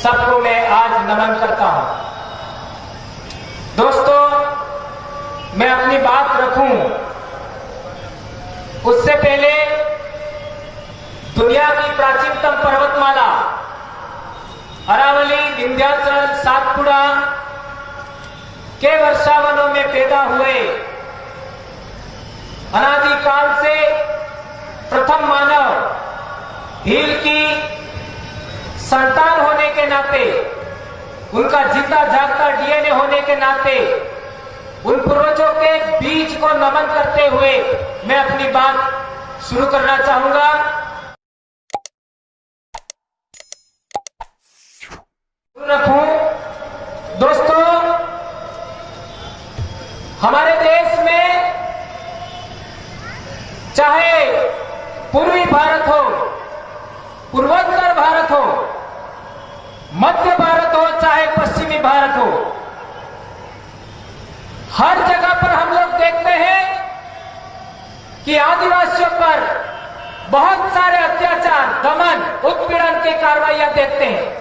सबको मैं आज नमन करता हूं। दोस्तों, मैं अपनी बात रखूं उससे पहले दुनिया की प्राचीनतम पर्वतमाला अरावली, विंध्याचल, सातपुड़ा के वर्षावनों में पैदा हुए अनादिकाल से प्रथम मानव भील की संतान होने के नाते, उनका जिंदा जागता डीएनए होने के नाते उन पूर्वजों के बीज को नमन करते हुए मैं अपनी बात शुरू करना चाहूंगा। रखूं दोस्तों, हमारे देश में चाहे पूर्वी भारत हो, पूर्वोत्तर भारत हो, मध्य भारत हो, चाहे पश्चिमी भारत हो, हर जगह पर हम लोग देखते हैं कि आदिवासियों पर बहुत सारे अत्याचार, दमन, उत्पीड़न की कार्रवाइयां देखते हैं।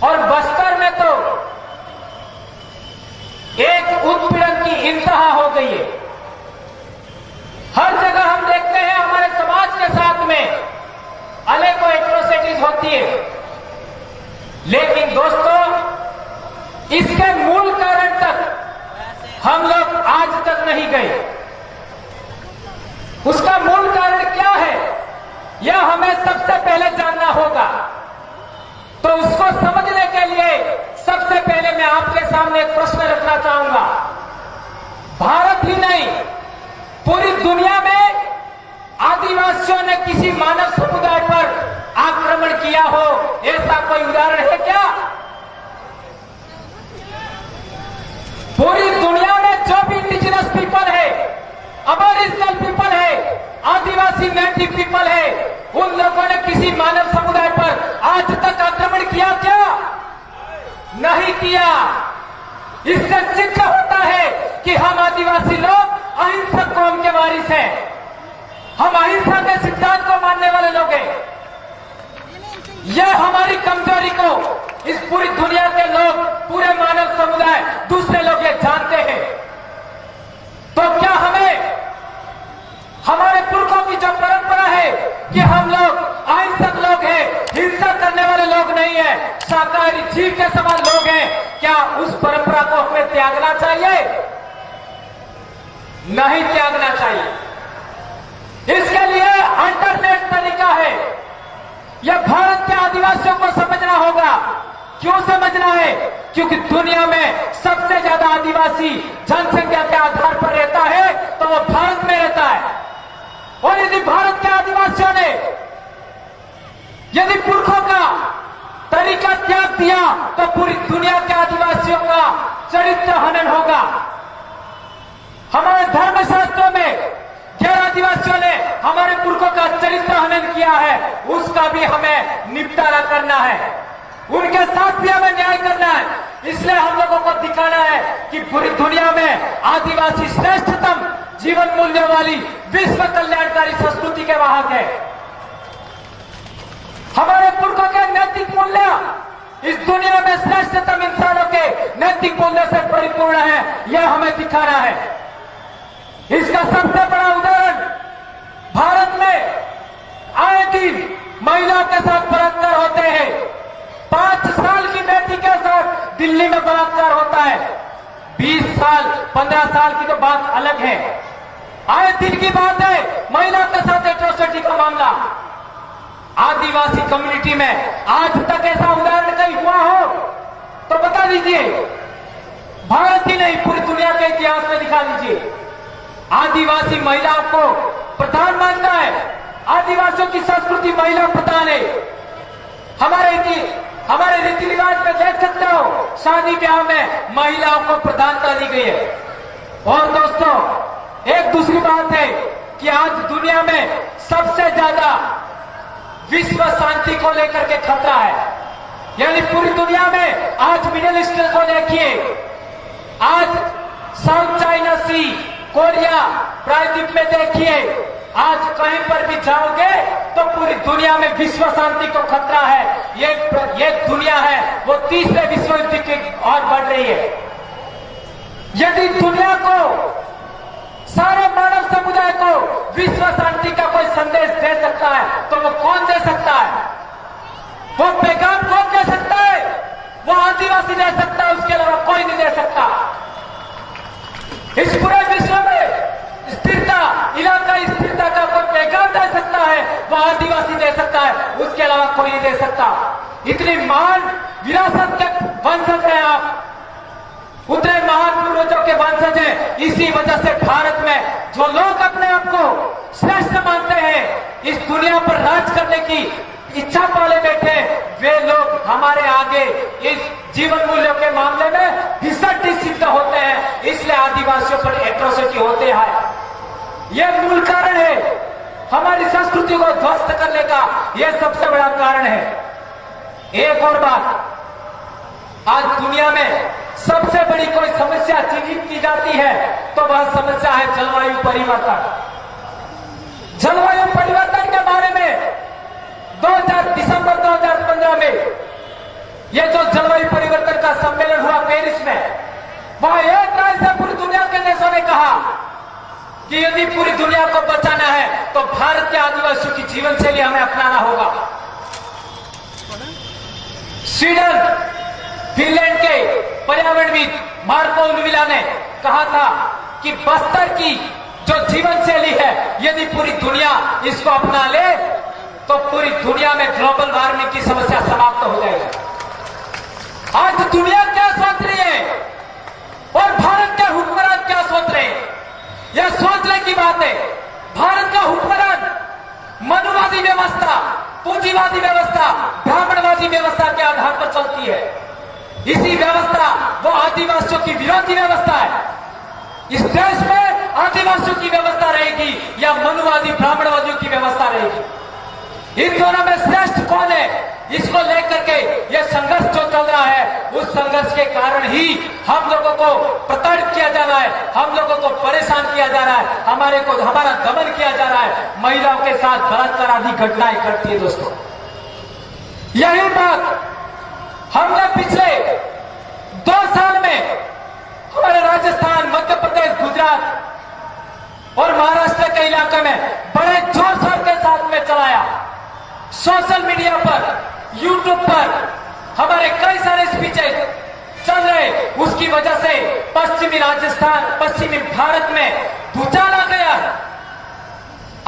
और बस्तर में तो एक उत्पीड़न की इंतहा हो गई है। हर जगह हम देखते हैं हमारे समाज के साथ में अनेकों एट्रोसिटीज होती है। लेकिन दोस्तों, इसके मूल कारण तक हम लोग आज तक नहीं गए। उसका मूल कारण क्या है, यह हमें सबसे पहले जानना होगा। तो उसको समझने के लिए सबसे पहले मैं आपके सामने एक प्रश्न रखना चाहूंगा। भारत ही नहीं, पूरी दुनिया में आदिवासियों ने किसी मानव समुदाय पर आक्रमण किया हो, ऐसा कोई उदाहरण है क्या? पूरी दुनिया में जो भी इंडिजिनस पीपल है, अबोरिजिनल पीपल है, आदिवासी नेटिव पीपल है, उन लोगों ने किसी मानव समुदाय पर आज तक आक्रमण किया क्या? नहीं किया। इससे सिद्ध होता है कि हम आदिवासी लोग अहिंसक कौम के वारिस हैं। हम अहिंसा के सिद्धांत को मानने वाले लोग हैं। यह हमारी कमजोरी को इस पूरी दुनिया के लोग, पूरे मानव समुदाय, दूसरे लोग ये जानते हैं। तो क्या हमें हमारे पुरखों की जो परंपरा है कि हम लोग अहिंसक लोग हैं, हिंसा करने वाले लोग नहीं है, शाकाहारी जीव के समान लोग हैं, क्या उस परंपरा को हमें त्यागना चाहिए? नहीं त्यागना चाहिए। इसके लिए अल्टरनेट तरीका है। यह भारत के आदिवासियों को समझना होगा। क्यों समझना है? क्योंकि दुनिया में सबसे ज्यादा आदिवासी जनसंख्या के आधार पर रहता है तो वो भारत में रहता है। और यदि भारत के आदिवासियों ने यदि पुरखों का तरीका त्याग दिया तो पूरी दुनिया के आदिवासियों का चरित्र हनन होगा। हमारे धर्मशास्त्रों में गैर आदिवासियों ने हमारे पुरखों का चरित्र हनन किया है, उसका भी हमें निपटारा करना है। उनके साथ भी हमें न्याय करना है। इसलिए हम लोगों को दिखाना है कि पूरी दुनिया में आदिवासी श्रेष्ठतम जीवन मूल्य वाली विश्व कल्याणकारी संस्कृति के वाहक है। हमारे पुरखों के नैतिक मूल्य इस दुनिया में श्रेष्ठतम इंसानों के नैतिक मूल्य से परिपूर्ण है, यह हमें दिखाना है। इसका सबसे बड़ा उदाहरण भारत में आए दिन महिलाओं के साथ बलात्कार होते हैं। 5 साल की बेटी के साथ दिल्ली में बलात्कार होता है। 20 साल, 15 साल की तो बात अलग है। आए दिन की बात है महिलाओं के साथ एट्रोसिटी का मामला। आदिवासी कम्युनिटी में आज तक ऐसा उदाहरण कहीं हुआ हो तो बता दीजिए। भारत ही नहीं, पूरी दुनिया के इतिहास में दिखा दीजिए। आदिवासी महिलाओं को प्रधान मानता है। आदिवासियों की संस्कृति महिला प्रधान है। हमारे रीति रिवाज में देख सकते हो, शादी ब्याह में महिलाओं को प्रधानता दी गई है। और दोस्तों, एक दूसरी बात है कि आज दुनिया में सबसे ज्यादा विश्व शांति को लेकर के खतरा है। यानी पूरी दुनिया में आज मिडिल ईस्ट को देखिए, आज साउथ चाइना सी, कोरिया प्रायद्वीप में देखिए, आज कहीं पर भी जाओगे तो पूरी दुनिया में विश्व शांति को खतरा है। ये दुनिया है वो तीसरे विश्व युद्ध की ओर बढ़ रही है। यदि दुनिया को, सारे मानव समुदाय को विश्व शांति का कोई संदेश दे सकता है तो वो कौन दे सकता है? वो पैगाम कौन दे सकता है? वो आदिवासी दे सकता है, उसके अलावा कोई नहीं दे सकता। इस पूरे विश्व में स्थिरता, इलाकाई स्थिरता का कोई पैगाम दे सकता है वो आदिवासी दे सकता है, उसके अलावा कोई नहीं दे सकता। इतनी महान विरासत के वंशज हैं आप, उतने महान पूर्वजों के वंशज हैं। इसी वजह से भारत में जो लोग अपने आप को श्रेष्ठ मानते हैं, इस दुनिया पर राज करने की इच्छा पाले बैठे, वे लोग हमारे आगे इस जीवन मूल्यों के मामले में भीषण सिद्ध होते हैं। इसलिए आदिवासियों पर एट्रोसिटी होते हैं। यह मूल कारण है, हमारी संस्कृति को ध्वस्त करने का यह सबसे बड़ा कारण है। एक और बात, आज दुनिया में सबसे बड़ी कोई समस्या चिन्हित की जाती है तो वह समस्या है जलवायु परिवर्तन। जलवायु परिवर्तन के बारे में दिसंबर 2015 में यह जो जलवायु परिवर्तन का सम्मेलन हुआ पेरिस में, वह एक राय से पूरी दुनिया के देशों ने कहा कि यदि पूरी दुनिया को बचाना है तो भारत के आदिवासियों की जीवन शैली हमें अपनाना होगा। स्वीडन, फिनलैंड के पर्यावरणविद मार्को उलविला ने कहा था कि बस्तर की जो जीवन शैली है, यदि पूरी दुनिया इसको अपना ले तो पूरी दुनिया में ग्लोबल वार्मिंग की समस्या समाप्त हो जाएगी। आज दुनिया क्या सोच रही है और भारत के हुक्मरान क्या सोच रहे हैं, यह सोचने की बात है। भारत का हुक्मरान मनुवादी व्यवस्था, पूंजीवादी व्यवस्था, ब्राह्मणवादी व्यवस्था के आधार पर चलती है। इसी व्यवस्था, वो आदिवासियों की विरोधी व्यवस्था है। इस देश में आदिवासियों की व्यवस्था रहेगी या मनुवादी ब्राह्मणवादियों की व्यवस्था रहेगी? इन दोनों में श्रेष्ठ कौन है, इसको लेकर के यह संघर्ष जो चल रहा है, उस संघर्ष के कारण ही हम लोगों को प्रताड़ित किया जा रहा है, हम लोगों को परेशान किया जा रहा है, हमारा दमन किया जा रहा है, महिलाओं के साथ बलात्कार आदि घटनाएं घटती है। दोस्तों, यही बात हमने पिछले 2 साल में हमारे राजस्थान, मध्य प्रदेश, गुजरात और महाराष्ट्र के इलाके में बड़े जोर शोर के साथ में चलाया। सोशल मीडिया पर, यूट्यूब पर हमारे कई सारे स्पीचेस चल रहे, उसकी वजह से पश्चिमी राजस्थान, पश्चिमी भारत में भूचाल आ गया।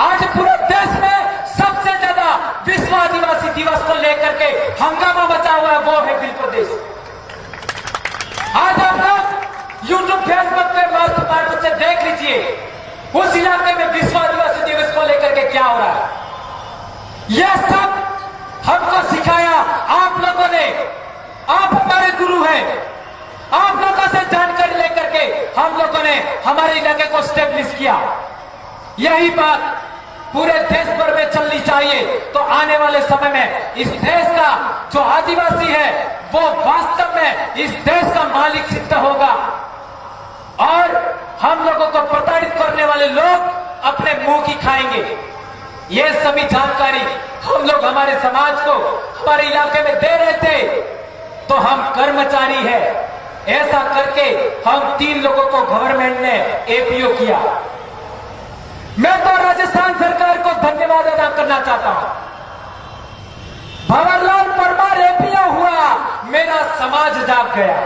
आज पूरे देश में सबसे ज्यादा विश्व आदिवासी दिवस को लेकर के हंगामा मचा हुआ है, वो है बिल प्रदेश। आज आप लोग यूट्यूब, फेसबुक पे माध्यम से देख लीजिए उस इलाके में विश्व आदिवासी दिवस को लेकर के क्या हो रहा है। यह सब हमको सिखाया आप लोगों ने, आप हमारे गुरु हैं। आप लोगों से जानकारी लेकर के हम लोगों ने हमारे इलाके को स्टेब्लिश किया। यही बात पूरे देश भर में चलनी चाहिए, तो आने वाले समय में इस देश का जो आदिवासी है वो वास्तव में इस देश का मालिक सिद्ध होगा और हम लोगों को प्रताड़ित करने वाले लोग अपने मुंह की खाएंगे। ये सभी जानकारी हम लोग हमारे समाज को, हमारे इलाके में दे रहे थे, तो हम कर्मचारी हैं। ऐसा करके हम 3 लोगों को गवर्नमेंट ने एपीओ किया। मैं तो राजस्थान सरकार को धन्यवाद अदा करना चाहता हूं। भंवरलाल परमार एपीओ हुआ, मेरा समाज जाग गया।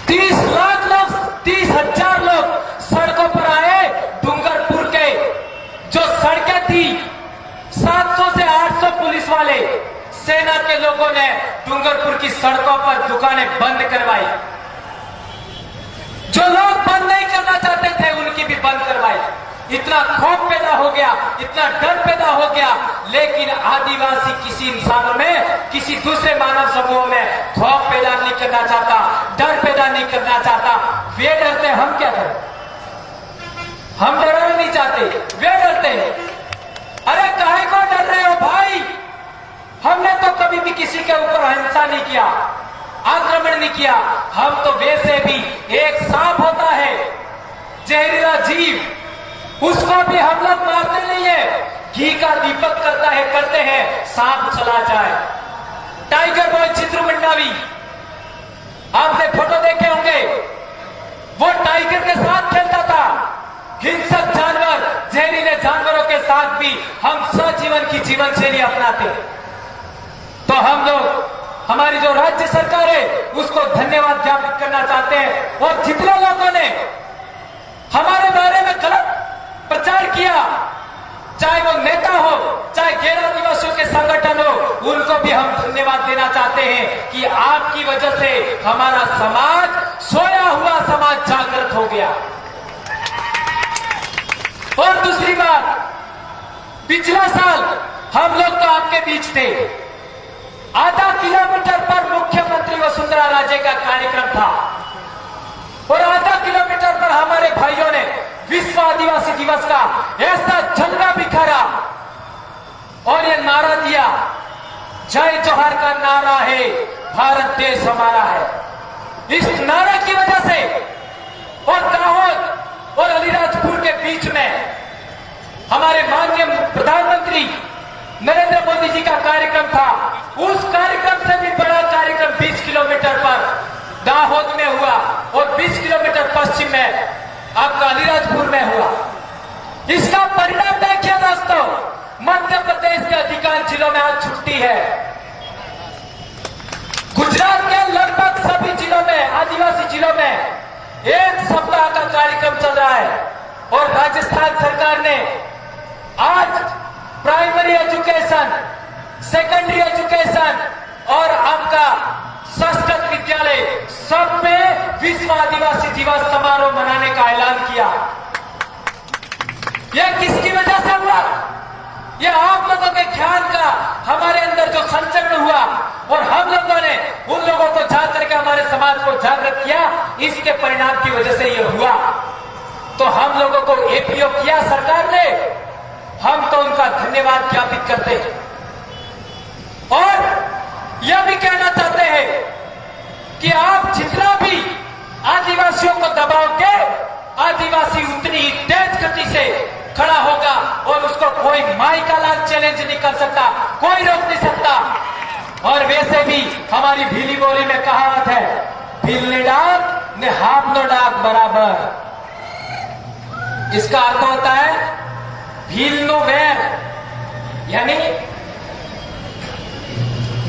30,000 लोग सड़कों पर आए। डूंगरपुर के जो सड़कें थी, 700 से 800 पुलिस वाले सेना के लोगों ने डूंगरपुर की सड़कों पर दुकानें बंद करवाई। जो लोग बंद नहीं करना चाहते थे उनकी भी बंद करवाई। इतना खौफ पैदा हो गया, इतना डर पैदा हो गया, लेकिन आदिवासी किसी इंसानों में, किसी दूसरे मानव समूह में खौफ पैदा नहीं करना चाहता, डर पैदा नहीं करना चाहता। वे डरते, हम क्या करें? हम डरना नहीं चाहते, वे डरते हैं। अरे काहे को डर रहे हो भाई? हमने तो कभी भी किसी के ऊपर हिंसा नहीं किया, आक्रमण नहीं किया। हम तो वैसे भी, एक सांप होता है जहरीला जीव, उसको भी हम लोग मारते नहीं है, घी का दीपक करते हैं, सांप चला जाए। टाइगर बॉय चित्रू मंडावी, आपने फोटो देखे होंगे, वो टाइगर के साथ खेलता था। हिंसक जानवर, जहरीले जानवरों के साथ भी हम सजीवन की जीवन शैली अपनाते। तो हम लोग, हमारी जो राज्य सरकार है, उसको धन्यवाद ज्ञापित करना चाहते हैं। और जितने लोगों ने हमारे बारे में गलत प्रचार किया, चाहे वो नेता हो, चाहे गैर आदिवासियों के संगठन हो, उनको भी हम धन्यवाद देना चाहते हैं कि आपकी वजह से हमारा समाज, सोया हुआ समाज जागृत हो गया। और दूसरी बात, पिछला साल हम लोग तो आपके बीच थे, आधा किलोमीटर पर मुख्यमंत्री वसुंधरा राजे का कार्यक्रम था और आधा किलोमीटर पर हमारे भाइयों ने विश्व आदिवासी दिवस का ऐसा झंडा बिखारा और ये नारा दिया, जय जोहार का नारा है, भारत देश हमारा है। इस नारे की वजह से और दाहोद और अलीराजपुर के बीच में हमारे माननीय प्रधानमंत्री नरेंद्र मोदी जी का कार्यक्रम था। उस कार्यक्रम से भी बड़ा कार्यक्रम 20 किलोमीटर पर दाहोद में हुआ और 20 किलोमीटर पश्चिम में आपका अलीराजपुर में हुआ। इसका परिणाम देखिए दोस्तों, मध्य प्रदेश के अधिकांश जिलों में आज छुट्टी है। गुजरात के लगभग सभी जिलों में, आदिवासी जिलों में 1 सप्ताह का कार्यक्रम चल रहा है। और राजस्थान सरकार ने आज प्राइमरी एजुकेशन, सेकेंडरी एजुकेशन और आपका संस्कृत विद्यालय सब में विश्व आदिवासी दिवस समारोह मनाने का ऐलान किया। यह किसकी वजह से हुआ? यह आप लोगों के ख्याल का हमारे अंदर जो संचरण हुआ और हम लोगों ने उन लोगों को जा करके हमारे समाज को जागृत किया, इसके परिणाम की वजह से यह हुआ। तो हम लोगों को एपीओ किया सरकार ने, हम तो उनका धन्यवाद ज्ञापित करते हैं। और यह भी कहना चाहते हैं कि आप जितना भी आदिवासियों को दबाओगे, आदिवासी उतनी ही तेज गति से खड़ा होगा और उसको कोई माई का लाल चैलेंज नहीं कर सकता, कोई रोक नहीं सकता। और वैसे भी हमारी भीली बोली में कहावत है, भीलने डाक ने हाथ नो डाक बराबर। इसका अर्थ होता है भील नो वैर, यानी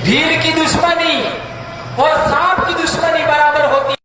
भील की दुश्मनी और सांप की दुश्मनी बराबर होती